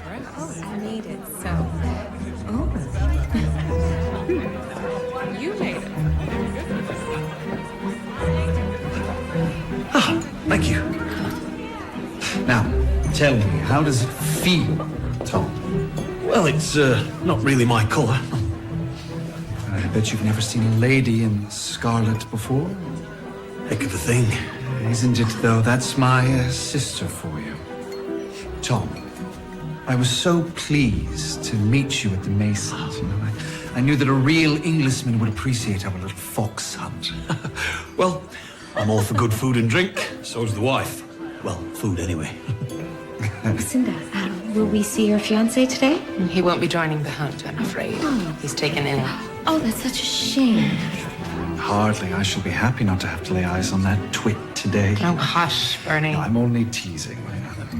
I made it, so... Oh. You made it. Ah, thank you. Now, tell me, how does it feel, Tom? Well, it's not really my colour. I bet you've never seen a lady in scarlet before. Heck of a thing. Isn't it, though? That's my sister for you. Tom, I was so pleased to meet you at the Masons. You know, I knew that a real Englishman would appreciate our little fox hunt. Well, I'm all for good food and drink. So's the wife. Well, food anyway. Lucinda, will we see your fiancé today? He won't be joining the hunt, I'm afraid. He's taken ill. Oh, that's such a shame. Hardly. I shall be happy not to have to lay eyes on that twit today. Oh, hush, Bernie. No, I'm only teasing.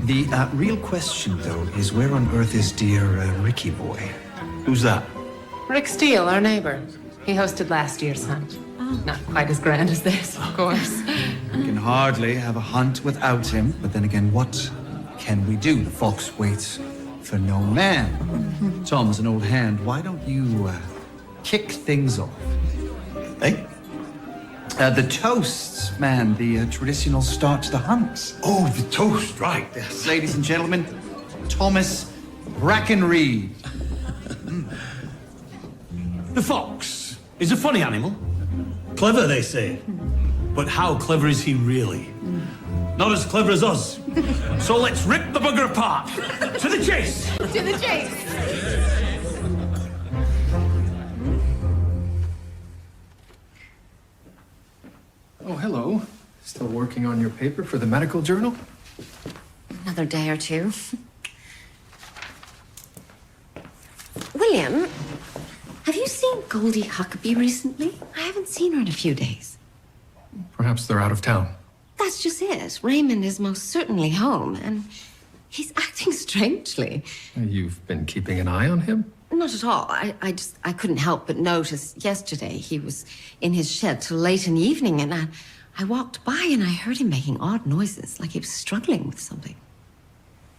The real question, though, is where on earth is dear Ricky boy? Who's that? Rick Steele, our neighbor. He hosted last year's hunt. Not quite as grand as this, of course. We can hardly have a hunt without him. But then again, what can we do? The fox waits for no man. Tom's an old hand. Why don't you kick things off? Hey? The toasts, man. The traditional start to the hunt. Oh, the toast, right. Yes, ladies and gentlemen, Thomas Brackenreed. The fox is a funny animal. Clever, they say. But how clever is he really? Not as clever as us. So let's rip the bugger apart. To the chase! To the chase! Oh, hello. Still working on your paper for the medical journal? Another day or two. William, have you seen Goldie Hackaby recently? I haven't seen her in a few days. Perhaps they're out of town. That's just it. Raymond is most certainly home, and he's acting strangely. You've been keeping an eye on him? Not at all. I couldn't help but notice yesterday he was in his shed till late in the evening, and I walked by and I heard him making odd noises, like he was struggling with something.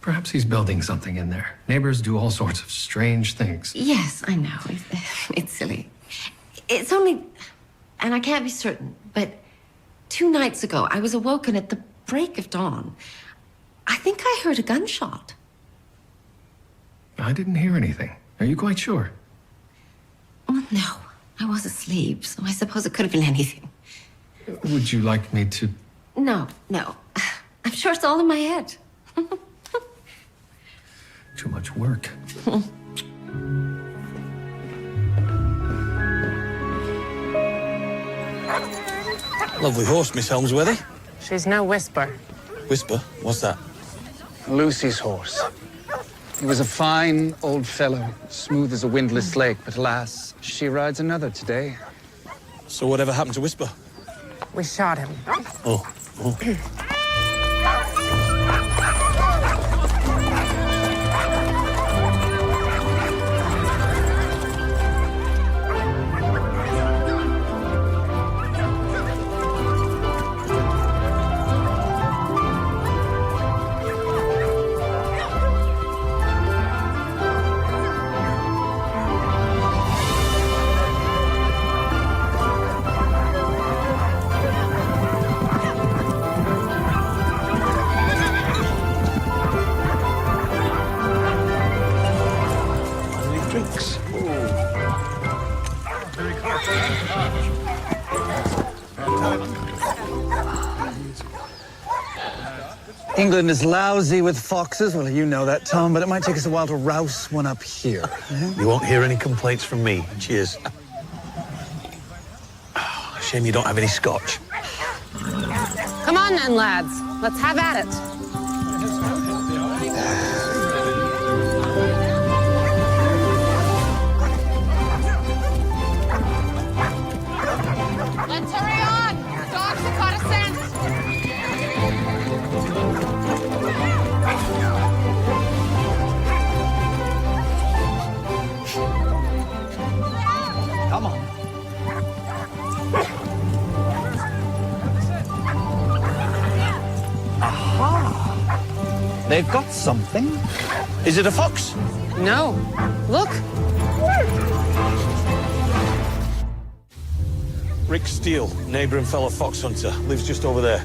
Perhaps he's building something in there. Neighbors do all sorts of strange things. Yes, I know. It's silly. It's only... And I can't be certain, but 2 nights ago, I was awoken at the break of dawn. I think I heard a gunshot. I didn't hear anything. Are you quite sure? Oh, no. I was asleep, so I suppose it could have been anything. Would you like me to... No. I'm sure it's all in my head. Too much work. Lovely horse, Miss Helmsworthy. She's no whisper. Whisper? What's that? Lucy's horse. He was a fine old fellow, smooth as a windless lake, but alas, she rides another today. So whatever happened to Whisper? We shot him. Oh. Drinks. England is lousy with foxes. Well, you know that, Tom, but it might take us a while to rouse one up here. You won't hear any complaints from me. Cheers. Oh, shame you don't have any scotch. Come on then, lads. Let's have at it. Let's hurry on! Dogs have caught a scent! Come on. Aha! They've got something. Is it a fox? No. Look. Rick Steele, neighbour and fellow fox hunter, lives just over there.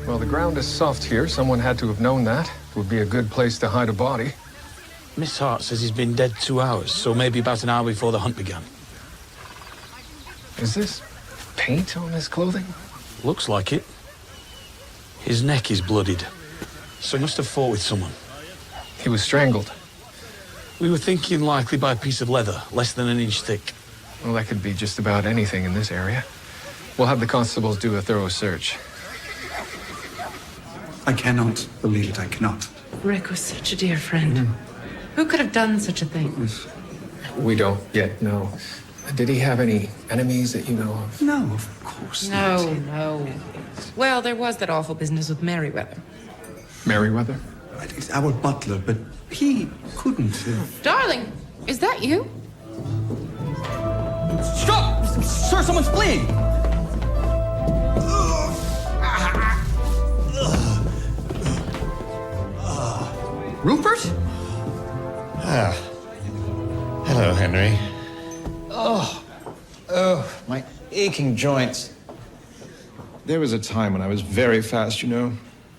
Well, the ground is soft here. Someone had to have known that. It would be a good place to hide a body. Miss Hart says he's been dead 2 hours, so maybe about an hour before the hunt began. Is this paint on his clothing? Looks like it. His neck is bloodied, so he must have fought with someone. He was strangled. We were thinking likely by a piece of leather, less than an inch thick. Well, that could be just about anything in this area. We'll have the constables do a thorough search. I cannot believe it, I cannot. Rick was such a dear friend. Who could have done such a thing? We don't yet know. Did he have any enemies that you know of? No, of course not. No. Well, there was that awful business with Merriweather. Merriweather? He's our butler, but he couldn't have... Darling, is that you? Stop! Sir, someone's fleeing! Rupert? Hello, Henry. Oh, my aching joints. There was a time when I was very fast, you know.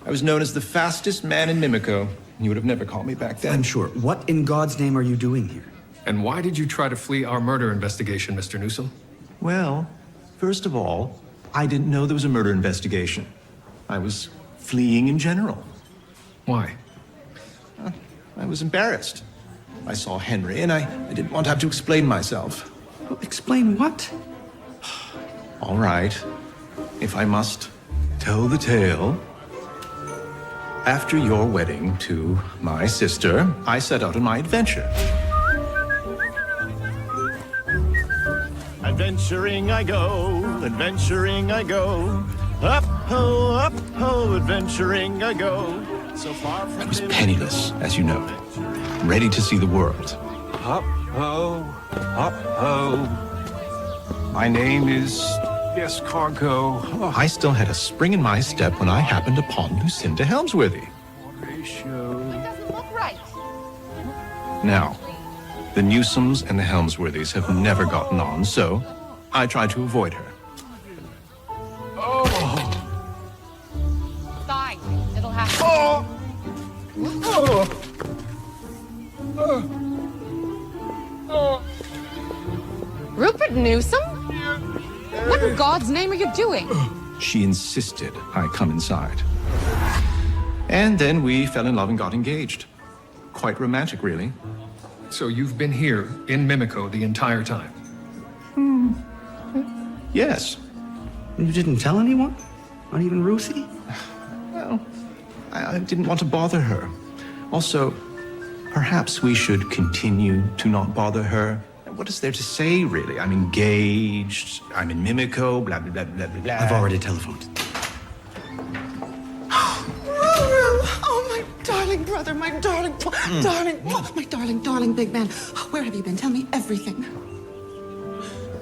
I was known as the fastest man in Mimico. You would have never called me back then. I'm sure. What in God's name are you doing here? And why did you try to flee our murder investigation, Mr. Newsome? Well, first of all, I didn't know there was a murder investigation. I was fleeing in general. Why? I was embarrassed. I saw Henry, and I didn't want to have to explain myself. Well, explain what? All right, if I must tell the tale. After your wedding to my sister, I set out on my adventure. Adventuring I go, up ho, adventuring I go. So far from I was penniless, as you know, ready to see the world. Up ho. My name is Escargot. Oh, I still had a spring in my step when I happened upon Lucinda Helmsworthy. It doesn't look right. Now, the Newsomes and the Helmsworthys have never gotten on, so I tried to avoid her. Fine. It'll happen. Rupert Newsome? What in God's name are you doing? She insisted I come inside. And then we fell in love and got engaged. Quite romantic, really. So you've been here in Mimico the entire time? Yes. You didn't tell anyone? Not even Ruthie? Well, I didn't want to bother her. Also, perhaps we should continue to not bother her. What is there to say, really? I'm engaged, I'm in Mimico, blah, blah, blah, blah, blah. I've already telephoned. Oh, my darling brother, my darling, my darling big man. Where have you been? Tell me everything.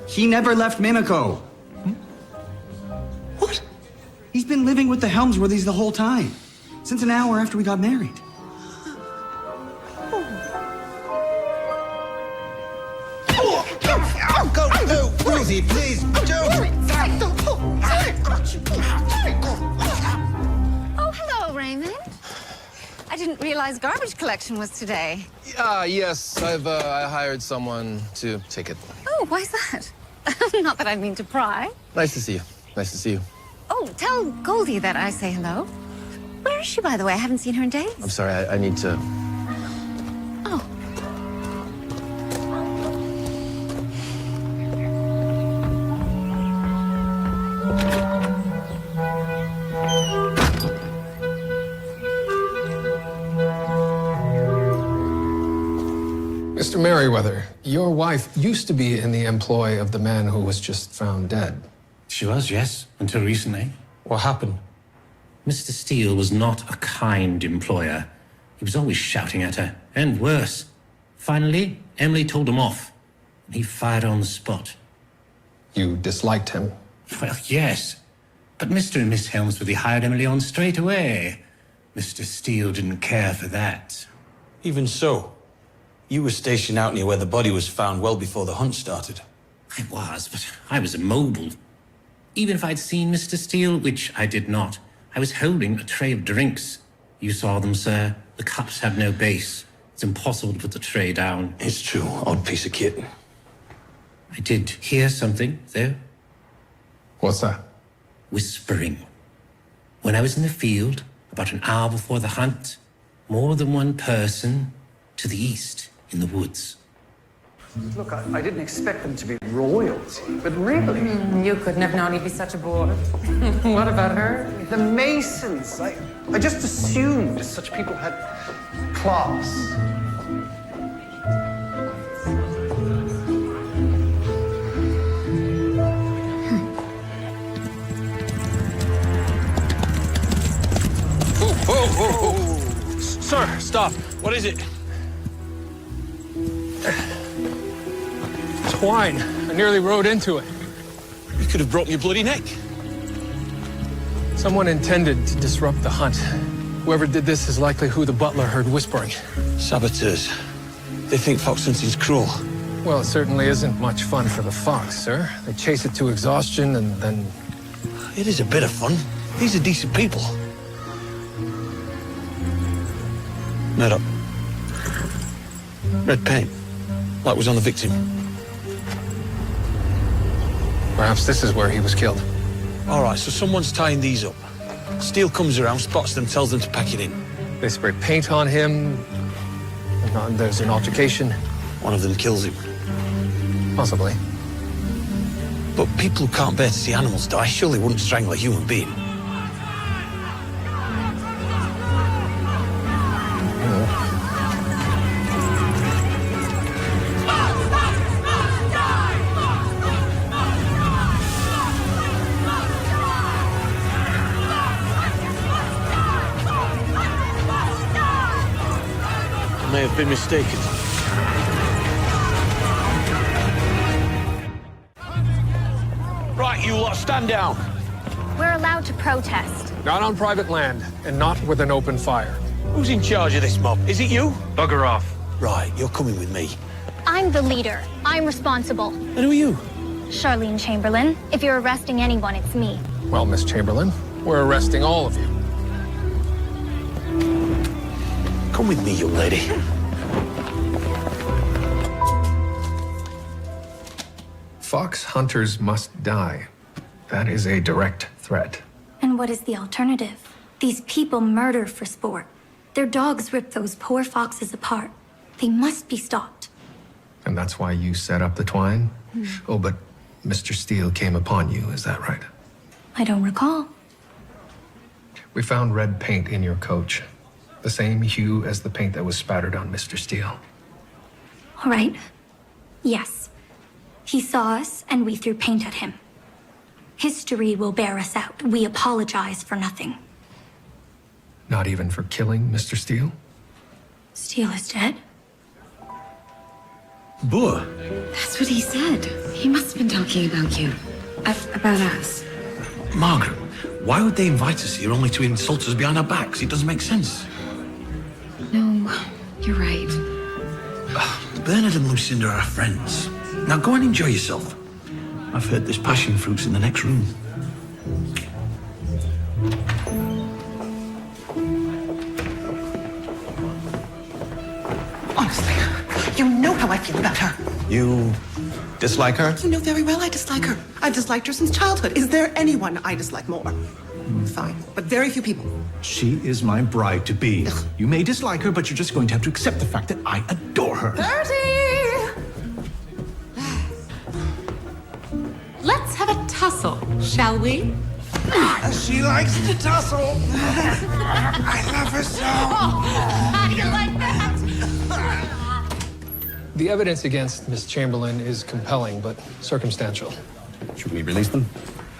He never left Mimico. What? He's been living with the Helmsworthys the whole time. Since an hour after we got married. No, Ruthie, please, don't. Oh, hello, Raymond. I didn't realize garbage collection was today. Yes, I hired someone to take it. Oh, why's that? Not that I mean to pry. Nice to see you. Nice to see you. Oh, tell Goldie that I say hello. Where is she, by the way? I haven't seen her in days. I'm sorry, I need to... Oh. Mr. Merriweather, your wife used to be in the employ of the man who was just found dead. She was, yes, until recently. What happened? Mr. Steele was not a kind employer. He was always shouting at her, and worse. Finally, Emily told him off. He fired her on the spot. You disliked him? Well, yes. But Mr. and Miss Helmsworthy hired Emily on straight away. Mr. Steele didn't care for that. Even so, you were stationed out near where the body was found well before the hunt started. I was, but I was immobile. Even if I'd seen Mr. Steele, which I did not, I was holding a tray of drinks. You saw them, sir. The cups have no base. It's impossible to put the tray down. It's true. Odd piece of kit. I did hear something, though. What's that? Whispering. When I was in the field, about an hour before the hunt, more than one person to the east in the woods. Look, I didn't expect them to be royalty, but really... You couldn't have known he'd be such a bore. What about her? The Masons. I just assumed such people had class. Whoa! Sir, stop. What is it? Twine. I nearly rode into it. You could have broken your bloody neck. Someone intended to disrupt the hunt. Whoever did this is likely who the butler heard whispering. Saboteurs. They think fox hunting's cruel. Well, it certainly isn't much fun for the fox, sir. They chase it to exhaustion and then... It is a bit of fun. These are decent people. Murdoch. Red paint. Like was on the victim. Perhaps this is where he was killed. All right, so someone's tying these up. Steele comes around, spots them, tells them to pack it in. They spray paint on him. And there's an altercation. One of them kills him. Possibly. But people who can't bear to see animals die surely wouldn't strangle a human being. May have been mistaken. Right, you lot, stand down. We're allowed to protest. Not on private land, and not with an open fire. Who's in charge of this mob? Is it you? Bugger off. Right, you're coming with me. I'm the leader. I'm responsible. And who are you? Charlene Chamberlain. If you're arresting anyone, it's me. Well, Miss Chamberlain, we're arresting all of you. Come with me, young lady. Fox hunters must die. That is a direct threat. And what is the alternative? These people murder for sport. Their dogs rip those poor foxes apart. They must be stopped. And that's why you set up the twine? Oh, but Mr. Steele came upon you, is that right? I don't recall. We found red paint in your coach. The same hue as the paint that was spattered on Mr. Steele. All right. Yes. He saw us, and we threw paint at him. History will bear us out. We apologize for nothing. Not even for killing Mr. Steele? Steele is dead? Boer? That's what he said. He must have been talking about you. About us. Margaret, why would they invite us here only to insult us behind our backs? It doesn't make sense. No, you're right. Bernard and Lucinda are our friends. Now go and enjoy yourself. I've heard there's passion fruits in the next room. Honestly, you know how I feel about her. You dislike her? You know very well I dislike her. I've disliked her since childhood. Is there anyone I dislike more? Fine, but very few people. She is my bride-to-be. You may dislike her, but you're just going to have to accept the fact that I adore her. Bertie! Let's have a tussle, shall we? She likes to tussle. I love her so. How do you like that? The evidence against Miss Chamberlain is compelling, but circumstantial. Should we release them?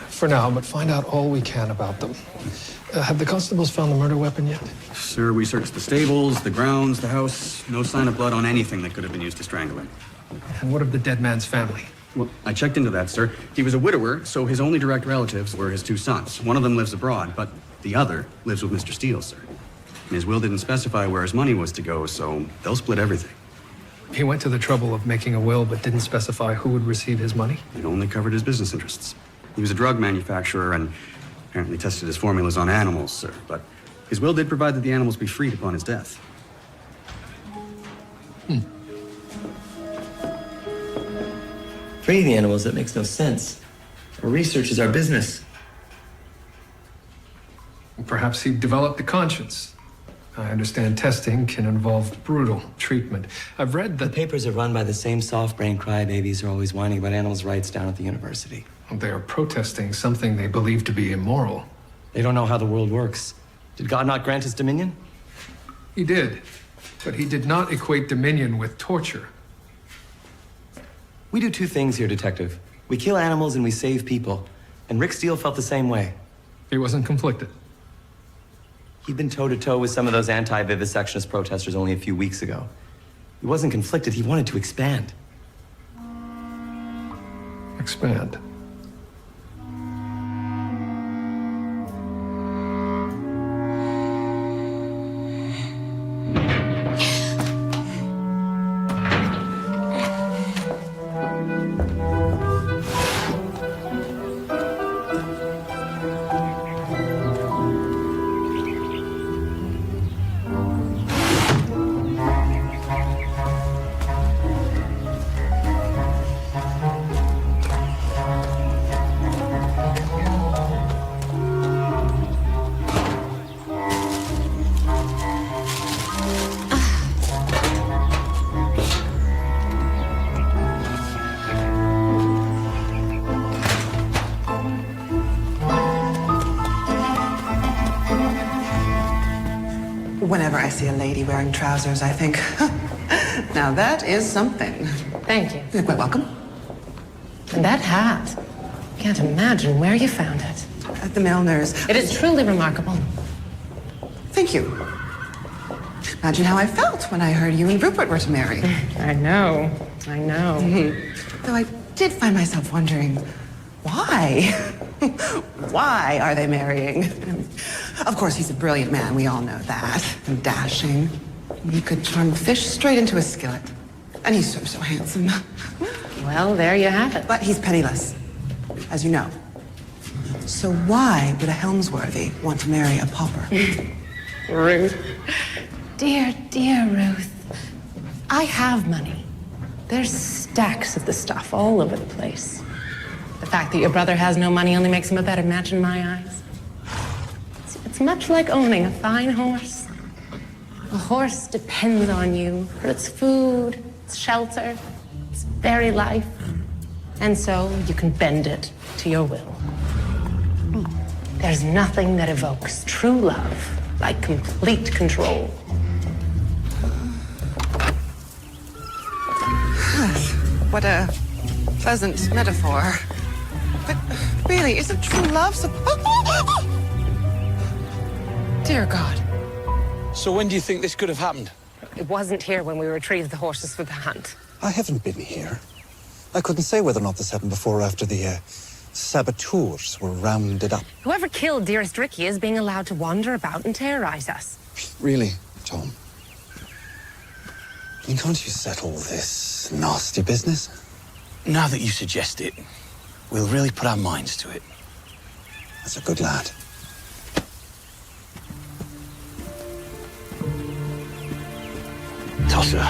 For now, but find out all we can about them. Have the constables found the murder weapon yet? Sir, we searched the stables, the grounds, the house. No sign of blood on anything that could have been used to strangle him. And what of the dead man's family? Well, I checked into that, sir. He was a widower, so his only direct relatives were his two sons. One of them lives abroad, but the other lives with Mr. Steele, sir. His will didn't specify where his money was to go, so they'll split everything. He went to the trouble of making a will but didn't specify who would receive his money? It only covered his business interests. He was a drug manufacturer and apparently tested his formulas on animals, sir. But his will did provide that the animals be freed upon his death. Free the animals, that makes no sense. Our research is our business. Perhaps he developed a conscience. I understand testing can involve brutal treatment. I've read that... The papers are run by the same soft-brained crybabies who are always whining about animals' rights down at the university. They are protesting something they believe to be immoral. They don't know how the world works. Did God not grant us dominion? He did, but he did not equate dominion with torture. We do two things here, Detective. We kill animals and we save people. And Rick Steele felt the same way. He wasn't conflicted. He'd been toe-to-toe with some of those anti-vivisectionist protesters only a few weeks ago. He wasn't conflicted, he wanted to expand. Expand? Whenever I see a lady wearing trousers, I think, now that is something. Thank you. You're quite welcome. And that hat. Can't imagine where you found it. At the milliner's. It is truly remarkable. Thank you. Imagine how I felt when I heard you and Rupert were to marry. I know. I know. Though I did find myself wondering, why? Why are they marrying? Of course, he's a brilliant man. We all know that. And dashing. He could turn fish straight into a skillet. And he's so handsome. Well, there you have it. But he's penniless, as you know. So why would a Helmsworthy want to marry a pauper? Ruth. Dear, dear Ruth. I have money. There's stacks of the stuff all over the place. The fact that your brother has no money only makes him a better match in my eyes. It's much like owning a fine horse. A horse depends on you for its food, its shelter, its very life. And so you can bend it to your will. There's nothing that evokes true love like complete control. What a pleasant metaphor. But really, isn't true love so... Dear God. So when do you think this could have happened? It wasn't here when we retrieved the horses for the hunt. I haven't been here. I couldn't say whether or not this happened before or after the saboteurs were rounded up. Whoever killed dearest Ricky is being allowed to wander about and terrorize us. Really, Tom? I mean, can't you settle this nasty business? Now that you suggest it, we'll really put our minds to it. That's a good lad. Tosser.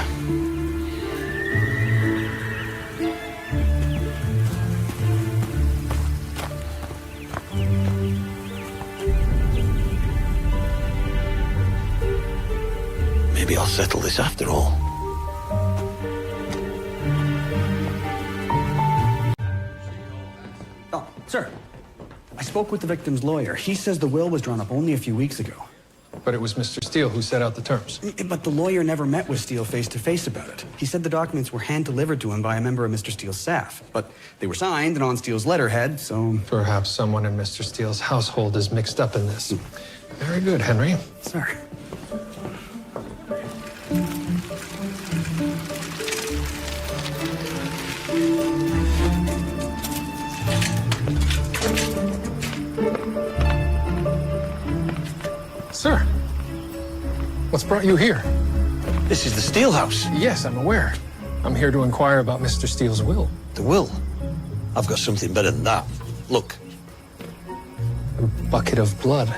Maybe I'll settle this after all. Oh, sir. I spoke with the victim's lawyer. He says the will was drawn up only a few weeks ago. But it was Mr. Steele who set out the terms. But the lawyer never met with Steele face-to-face about it. He said the documents were hand-delivered to him by a member of Mr. Steele's staff. But they were signed and on Steele's letterhead, so... Perhaps someone in Mr. Steele's household is mixed up in this. Very good, Henry. Sir. Sir, brought you here? This is the Steele house. Yes, I'm aware. I'm here to inquire about Mr. Steele's will. The will? I've got something better than that. Look. A bucket of blood.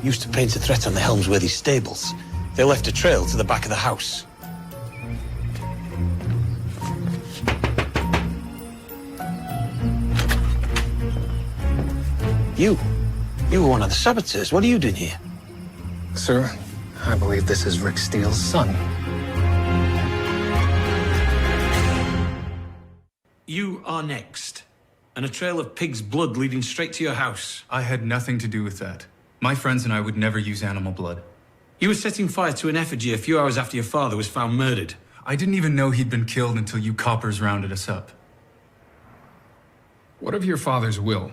Used to paint a threat on the Helmsworthy stables. They left a trail to the back of the house. You were one of the saboteurs. What are you doing here? Sir, I believe this is Rick Steele's son. You are next. And a trail of pig's blood leading straight to your house. I had nothing to do with that. My friends and I would never use animal blood. You were setting fire to an effigy a few hours after your father was found murdered. I didn't even know he'd been killed until you coppers rounded us up. What of your father's will?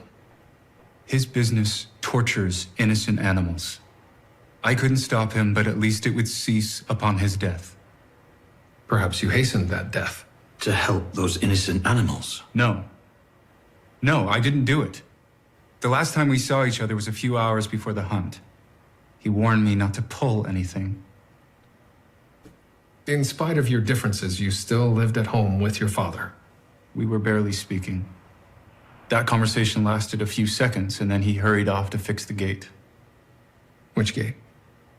His business tortures innocent animals. I couldn't stop him, but at least it would cease upon his death. Perhaps you hastened that death. To help those innocent animals? No. No, I didn't do it. The last time we saw each other was a few hours before the hunt. He warned me not to pull anything. In spite of your differences, you still lived at home with your father. We were barely speaking. That conversation lasted a few seconds, and then he hurried off to fix the gate. Which gate?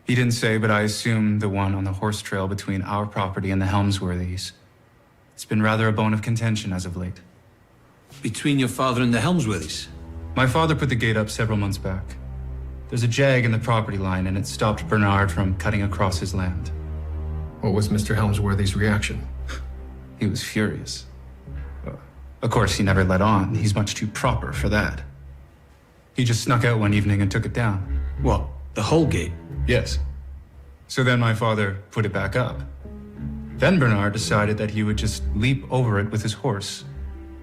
He didn't say, but I assume the one on the horse trail between our property and the Helmsworthys. It's been rather a bone of contention as of late. Between your father and the Helmsworthys? My father put the gate up several months back. There's a jag in the property line, and it stopped Bernard from cutting across his land. What was Mr. Helmsworthy's reaction? He was furious. Of course, he never let on. He's much too proper for that. He just snuck out one evening and took it down. What, the whole gate? Yes. So then my father put it back up. Then Bernard decided that he would just leap over it with his horse.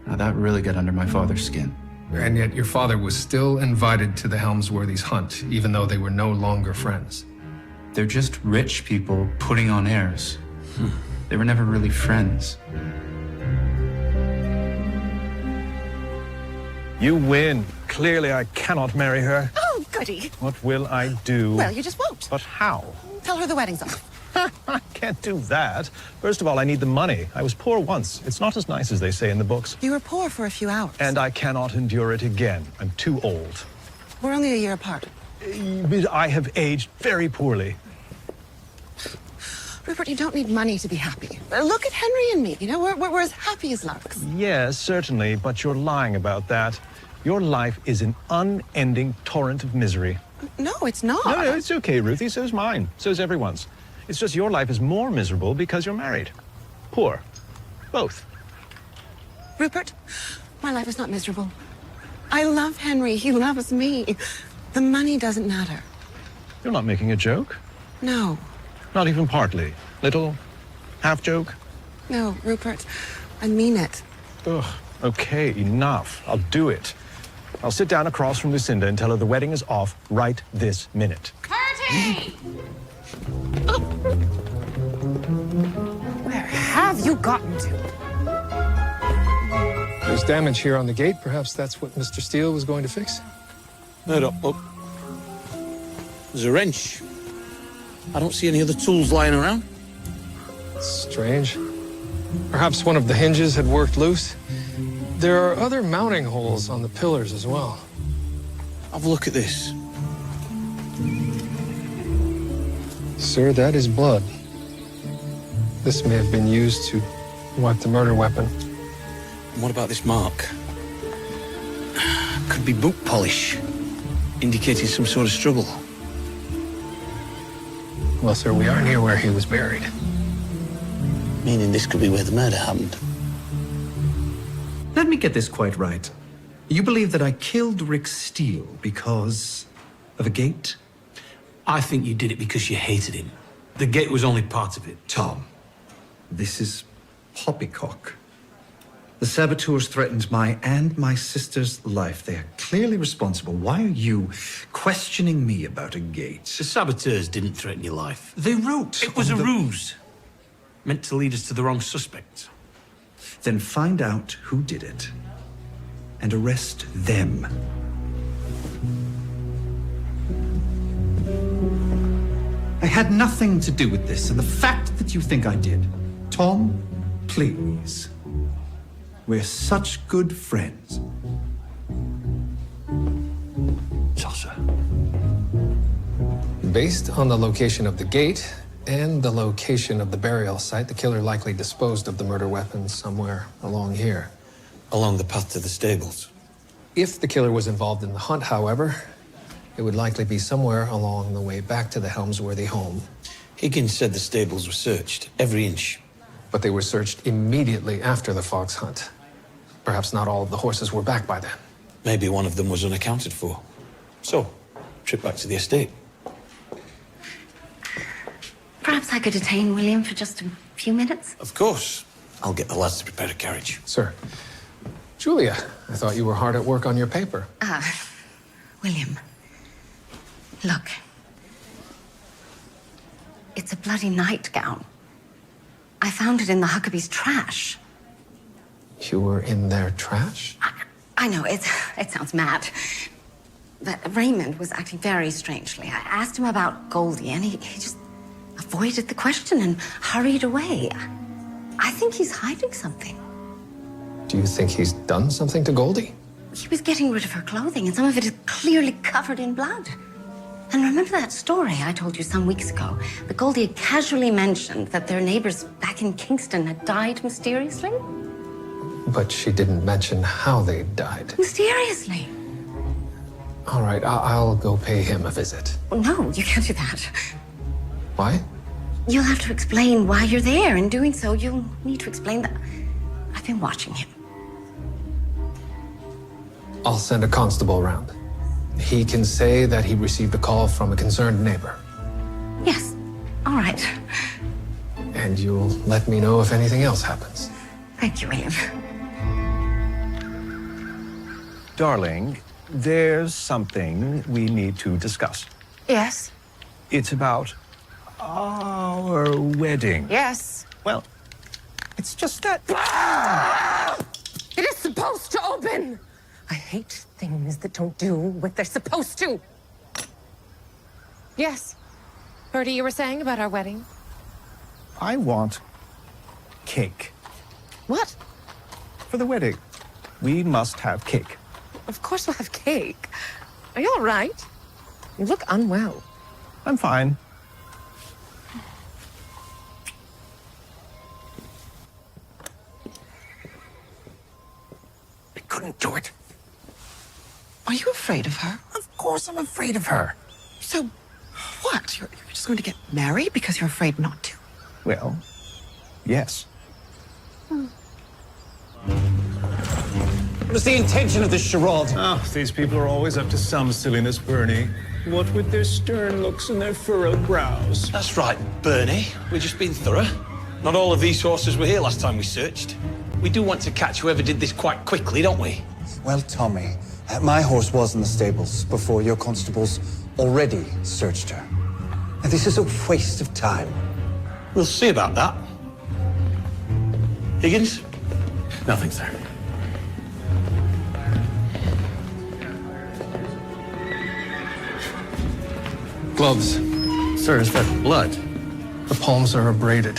Now that really got under my father's skin. And yet your father was still invited to the Helmsworthys' hunt, even though they were no longer friends. They're just rich people putting on airs. They were never really friends. You win. Clearly, I cannot marry her. Oh, goody. What will I do? Well, you just won't. But how? Tell her the wedding's off. I can't do that. First of all, I need the money. I was poor once. It's not as nice as they say in the books. You were poor for a few hours. And I cannot endure it again. I'm too old. We're only a year apart. But I have aged very poorly. Rupert, you don't need money to be happy. Look at Henry and me. You know, we're as happy as larks. Yes, certainly, but you're lying about that. Your life is an unending torrent of misery. No, it's not. No, it's okay, Ruthie. So's mine. So's everyone's. It's just your life is more miserable because you're married. Poor. Both. Rupert, my life is not miserable. I love Henry. He loves me. The money doesn't matter. You're not making a joke? No. Not even partly? Little? Half joke? No, Rupert. I mean it. Ugh. Okay, enough. I'll do it. I'll sit down across from Lucinda and tell her the wedding is off right this minute. Curtie! Where have you gotten to? There's damage here on the gate. Perhaps that's what Mr. Steele was going to fix? No, look. There's a wrench. I don't see any other tools lying around. Strange. Perhaps one of the hinges had worked loose. There are other mounting holes on the pillars as well. Have a look at this. Sir, that is blood. This may have been used to wipe the murder weapon. And what about this mark? Could be boot polish, indicating some sort of struggle. Well, sir, we are near where he was buried. Meaning this could be where the murder happened. Let me get this quite right. You believe that I killed Rick Steele because of a gate? I think you did it because you hated him. The gate was only part of it. Tom, this is poppycock. The saboteurs threatened my and my sister's life. They are clearly responsible. Why are you questioning me about a gate? The saboteurs didn't threaten your life. They wrote. It was a ruse. Meant to lead us to the wrong suspect. Then find out who did it and arrest them. I had nothing to do with this, and the fact that you think I did. Tom, please. We're such good friends. Sasha. Based on the location of the gate and the location of the burial site, the killer likely disposed of the murder weapons somewhere along here. Along the path to the stables. If the killer was involved in the hunt, however, it would likely be somewhere along the way back to the Helmsworthy home. Higgins said the stables were searched, every inch. But they were searched immediately after the fox hunt. Perhaps not all of the horses were back by then. Maybe one of them was unaccounted for. So, trip back to the estate. Perhaps I could detain William for just a few minutes? Of course. I'll get the lads to prepare a carriage. Sir. Julia, I thought you were hard at work on your paper. William. Look. It's a bloody nightgown. I found it in the Hackaby's trash. You were in their trash? I know, it sounds mad. But Raymond was acting very strangely. I asked him about Goldie, and he just avoided the question and hurried away. I think he's hiding something. Do you think he's done something to Goldie? He was getting rid of her clothing, and some of it is clearly covered in blood. And remember that story I told you some weeks ago? That Goldie had casually mentioned that their neighbors back in Kingston had died mysteriously? But she didn't mention how they died. Mysteriously. All right, I'll go pay him a visit. No, you can't do that. Why? You'll have to explain why you're there. In doing so, you'll need to explain that I've been watching him. I'll send a constable around. He can say that he received a call from a concerned neighbor. Yes, all right. And you'll let me know if anything else happens. Thank you, William. Darling, there's something we need to discuss. Yes. It's about our wedding. Yes. Well, it's just that... It is supposed to open! I hate things that don't do what they're supposed to. Yes. Bertie, you were saying about our wedding? I want cake. What? For the wedding. We must have cake. Of course we'll have cake. Are you all right? You look unwell. I'm fine. I couldn't do it. Are you afraid of her? Of course I'm afraid of her. So, what? You're just going to get married because you're afraid not to? Well, yes. What is the intention of this charade? Oh, these people are always up to some silliness, Bernie. What with their stern looks and their furrowed brows. That's right, Bernie. We're just being thorough. Not all of these horses were here last time we searched. We do want to catch whoever did this quite quickly, don't we? Well, Tommy, my horse was in the stables before your constables already searched her. And this is a waste of time. We'll see about that. Higgins? Nothing, sir. Gloves. Sir, is that blood? The palms are abraded.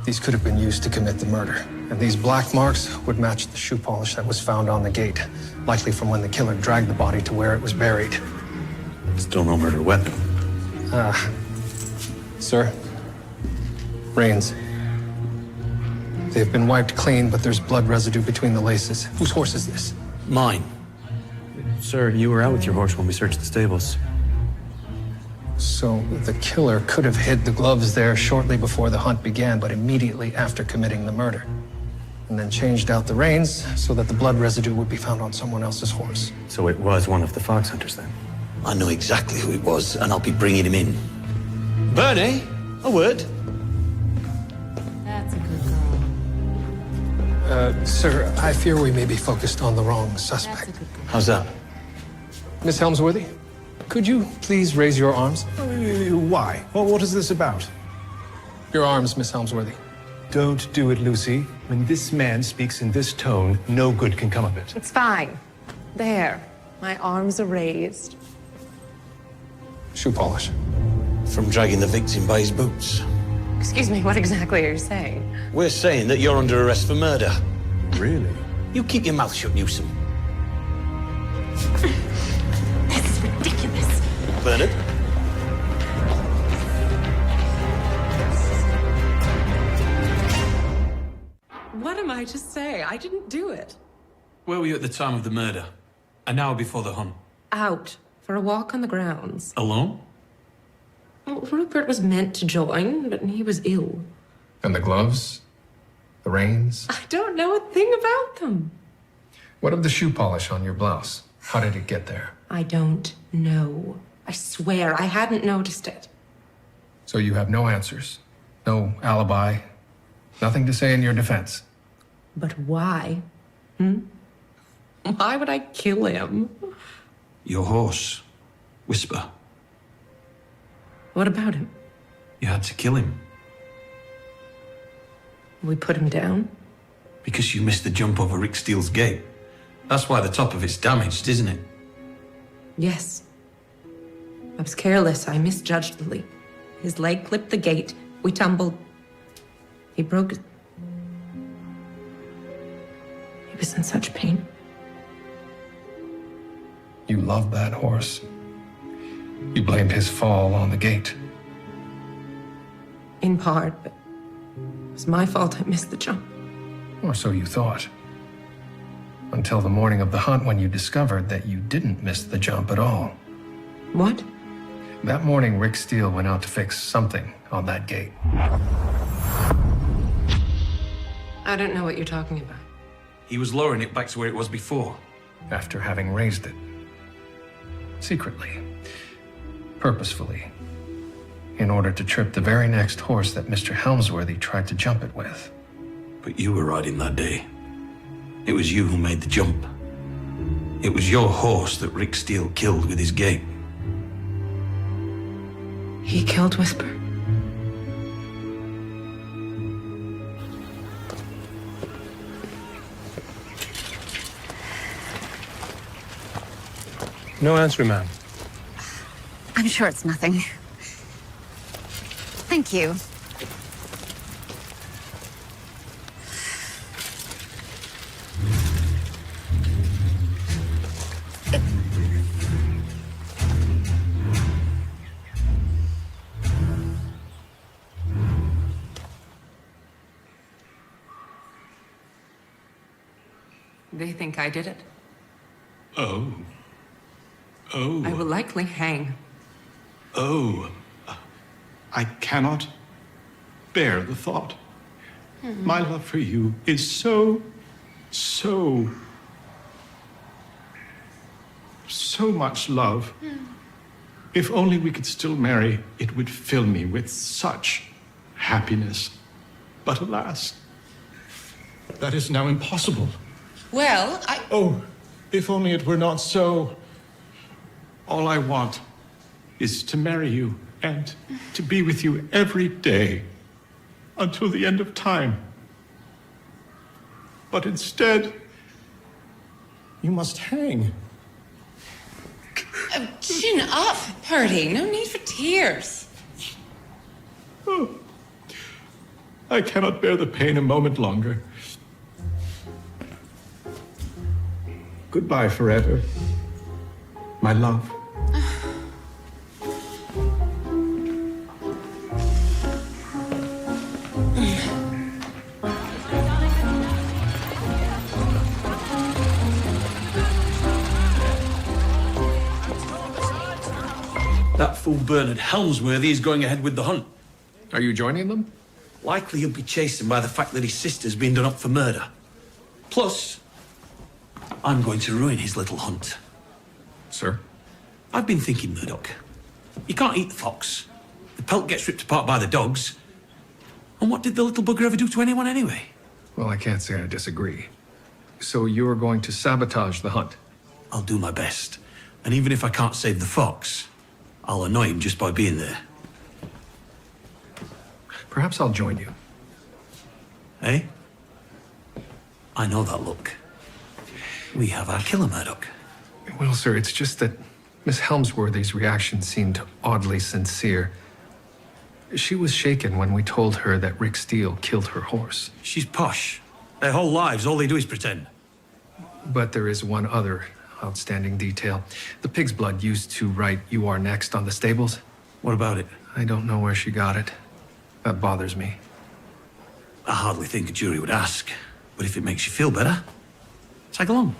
These could have been used to commit the murder. And these black marks would match the shoe polish that was found on the gate, likely from when the killer dragged the body to where it was buried. Still no murder weapon. Sir, reins. They've been wiped clean, but there's blood residue between the laces. Whose horse is this? Mine. Sir, you were out with your horse when we searched the stables. So the killer could have hid the gloves there shortly before the hunt began, but immediately after committing the murder. And then changed out the reins so that the blood residue would be found on someone else's horse. So it was one of the fox hunters then? I know exactly who it was, and I'll be bringing him in. Bernie, a word. That's a good girl. Sir, I fear we may be focused on the wrong suspect. How's that? Miss Helmsworthy, could you please raise your arms? Why? Well, what is this about? Your arms, Miss Helmsworthy. Don't do it, Lucy. When this man speaks in this tone, no good can come of it. It's fine. There. My arms are raised. Shoe polish. from dragging the victim by his boots. Excuse me, what exactly are you saying? We're saying that you're under arrest for murder. Really? You keep your mouth shut, Newsom. This is ridiculous. Bernard? What am I to say? I didn't do it. Where were you at the time of the murder? An hour before the hunt? Out for a walk on the grounds. Alone? Well, Rupert was meant to join, but he was ill. And the gloves? The reins? I don't know a thing about them. What of the shoe polish on your blouse? How did it get there? I don't know. I swear I hadn't noticed it. So you have no answers? No alibi? Nothing to say in your defense? But why? Why would I kill him? Your horse. Whisper. What about him? You had to kill him. We put him down? Because you missed the jump over Rick Steele's gate. That's why the top of it's damaged, isn't it? Yes. I was careless. I misjudged the leap. His leg clipped the gate. We tumbled. He broke it. He was in such pain. You loved that horse. You blamed his fall on the gate. In part, but it was my fault I missed the jump. Or so you thought. Until the morning of the hunt when you discovered that you didn't miss the jump at all. What? That morning, Rick Steele went out to fix something on that gate. I don't know what you're talking about. He was lowering it back to where it was before. After having raised it. Secretly. Purposefully. In order to trip the very next horse that Mr. Helmsworthy tried to jump it with. But you were riding that day. It was you who made the jump. It was your horse that Rick Steele killed with his gate. He killed Whisper. No answer, ma'am. I'm sure it's nothing. Thank you. They think I did it. Oh. Oh. I will likely hang. Oh. I cannot bear the thought. My love for you is so much love. If only we could still marry, it would fill me with such happiness. But alas, that is now impossible. Well, Oh, if only it were not so. All I want is to marry you and to be with you every day until the end of time. But instead, you must hang. Chin up, Purdy. No need for tears. Oh, I cannot bear the pain a moment longer. Goodbye forever, my love. That fool Bernard Helmsworthy is going ahead with the hunt. Are you joining them? Likely he'll be chastened by the fact that his sister's been done up for murder. Plus, I'm going to ruin his little hunt. Sir? I've been thinking, Murdoch. You can't eat the fox. The pelt gets ripped apart by the dogs. And what did the little bugger ever do to anyone anyway? Well, I can't say I disagree. So you're going to sabotage the hunt? I'll do my best. And even if I can't save the fox, I'll annoy him just by being there. Perhaps I'll join you. Eh? I know that look. We have our killer, Murdoch. Well, sir, it's just that Miss Helmsworthy's reaction seemed oddly sincere. She was shaken when we told her that Rick Steele killed her horse. She's posh. Their whole lives, all they do is pretend. But there is one other outstanding detail. The pig's blood used to write "You Are Next" on the stables. What about it? I don't know where she got it. That bothers me. I hardly think a jury would ask. But if it makes you feel better, tag along.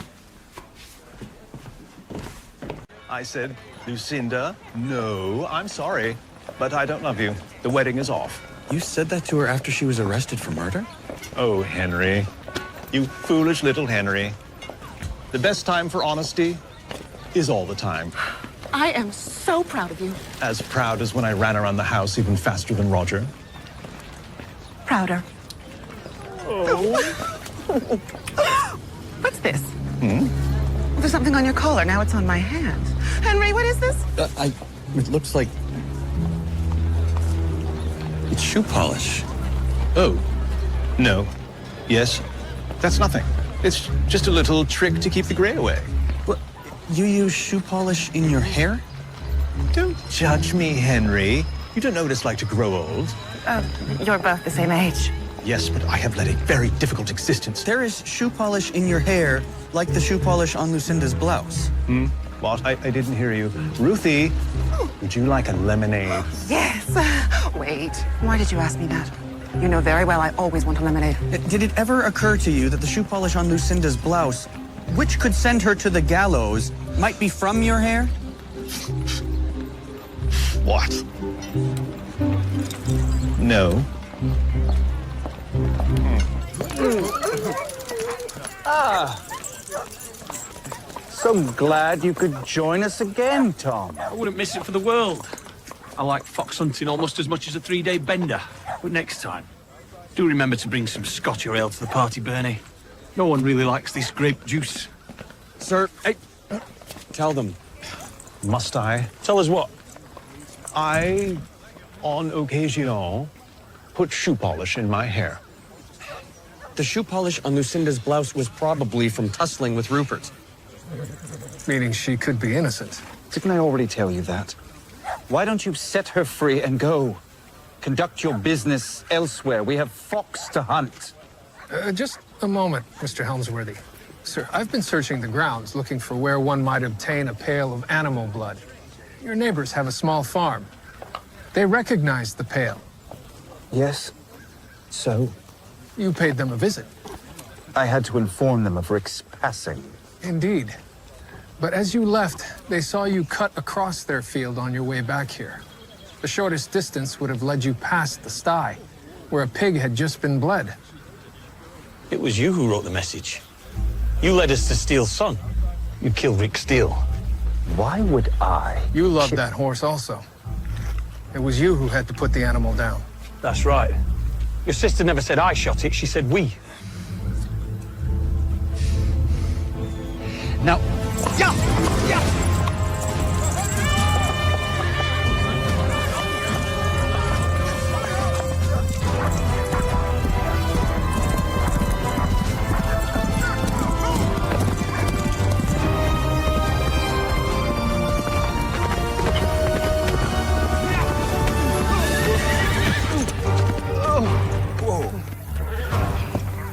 I said, Lucinda, no, I'm sorry, but I don't love you. The wedding is off. You said that to her after she was arrested for murder? Oh, Henry. You foolish little Henry. The best time for honesty is all the time. I am so proud of you. As proud as when I ran around the house even faster than Roger. Prouder. Oh. What's this? There's something on your collar. Now it's on my hand. Henry, what is this? It looks like... it's shoe polish. Oh. No. Yes. That's nothing. It's just a little trick to keep the gray away. What? You use shoe polish in your hair? Don't judge me, Henry. You don't know what it's like to grow old. You're both the same age. Yes, but I have led a very difficult existence. There is shoe polish in your hair, like the shoe polish on Lucinda's blouse. What? I didn't hear you. Ruthie, would you like a lemonade? Yes. Wait, why did you ask me that? You know very well I always want a lemonade. Did it ever occur to you that the shoe polish on Lucinda's blouse, which could send her to the gallows, might be from your hair? What? No. So glad you could join us again, Tom. I wouldn't miss it for the world. I like fox hunting almost as much as a 3-day bender. But next time, do remember to bring some scotch or ale to the party, Bernie. No one really likes this grape juice. Sir, hey, tell them. Must I? Tell us what? I, on occasion, put shoe polish in my hair. The shoe polish on Lucinda's blouse was probably from tussling with Rupert. Meaning she could be innocent. Didn't I already tell you that? Why don't you set her free and go? Conduct your business elsewhere. We have fox to hunt. Just a moment, Mr. Helmsworthy. Sir, I've been searching the grounds looking for where one might obtain a pail of animal blood. Your neighbors have a small farm. They recognized the pail. Yes. So? You paid them a visit. I had to inform them of Rick's passing. Indeed. But as you left, they saw you cut across their field on your way back here. The shortest distance would have led you past the sty, where a pig had just been bled. It was you who wrote the message. You led us to Steele's son. You killed Rick Steele. Why would I? You loved that horse also. It was you who had to put the animal down. That's right. Your sister never said I shot it, she said we. Now, yeah!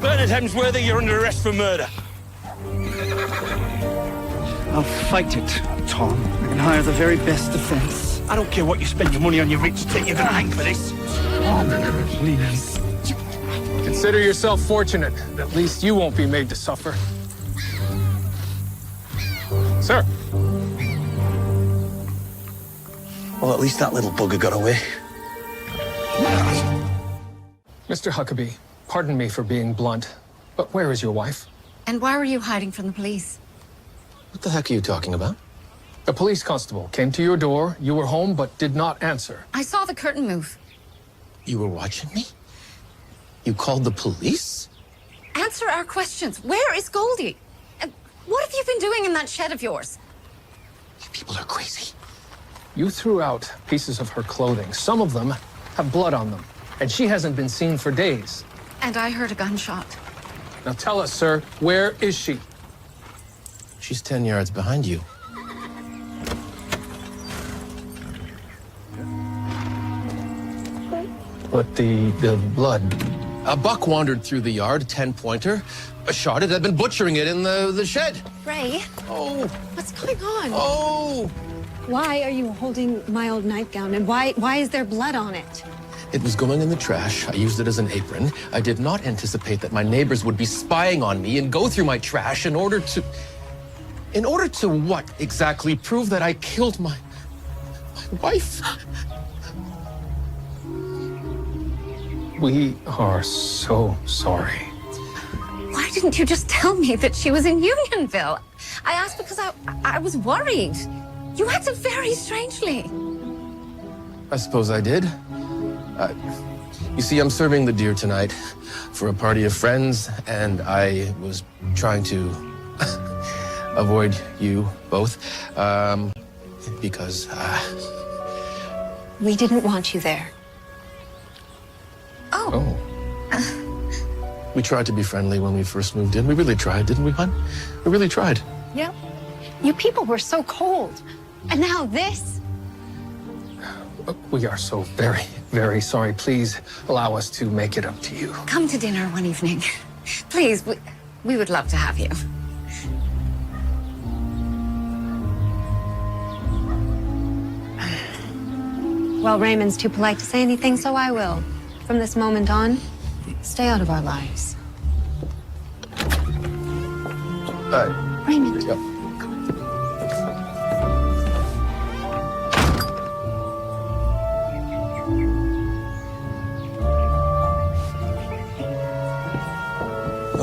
Bernard Hemsworthy, you're under arrest for murder. I'll fight it, Tom. I can hire the very best defense. I don't care what you spend your money on, you rich tit. You're gonna hang for this. Tom, please. Consider yourself fortunate. At least you won't be made to suffer. Sir. Well, at least that little bugger got away. Mr. Huckabee, pardon me for being blunt, but where is your wife? And why were you hiding from the police? What the heck are you talking about? A police constable came to your door. You were home, but did not answer. I saw the curtain move. You were watching me? You called the police? Answer our questions. Where is Goldie? And what have you been doing in that shed of yours? You people are crazy. You threw out pieces of her clothing. Some of them have blood on them, and she hasn't been seen for days. And I heard a gunshot. Now tell us, sir, where is she? She's 10 yards behind you. But the blood. A buck wandered through the yard, 10-pointer, shot it, had been butchering it in the shed. Ray? Oh. What's going on? Oh. Why are you holding my old nightgown, and why is there blood on it? It was going in the trash. I used it as an apron. I did not anticipate that my neighbors would be spying on me and go through my trash in order to... In order to what exactly? Prove that I killed my wife? We are so sorry. Why didn't you just tell me that she was in Unionville? I asked because I was worried. You acted very strangely. I suppose I did. You see, I'm serving the deer tonight for a party of friends, and I was trying to avoid you both, because, We didn't want you there. Oh. We tried to be friendly when we first moved in. We really tried, didn't we, hon? We really tried. Yep. You people were so cold. And now this? We are so very, very sorry. Please allow us to make it up to you. Come to dinner one evening. Please, we would love to have you. Well, Raymond's too polite to say anything, so I will. From this moment on, stay out of our lives. Raymond. Yep.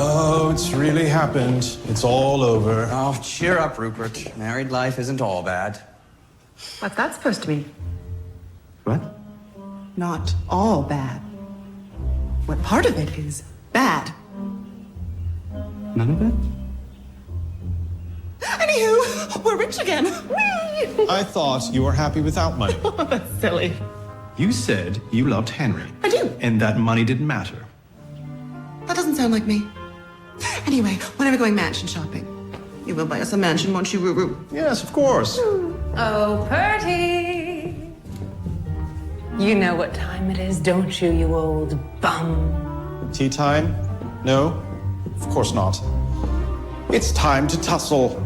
Oh, it's really happened. It's all over. Oh, cheer up, Rupert. Married life isn't all bad. What's that supposed to mean? What? Not all bad. What part of it is bad? None of it? Anywho, we're rich again. Whee! I thought you were happy without money. That's silly. You said you loved Henry. I do. And that money didn't matter. That doesn't sound like me. Anyway, when are we going mansion shopping? You will buy us a mansion, won't you, Ruru? Yes, of course. Oh, Purty! You know what time it is, don't you, you old bum? Tea time? No, of course not. It's time to tussle.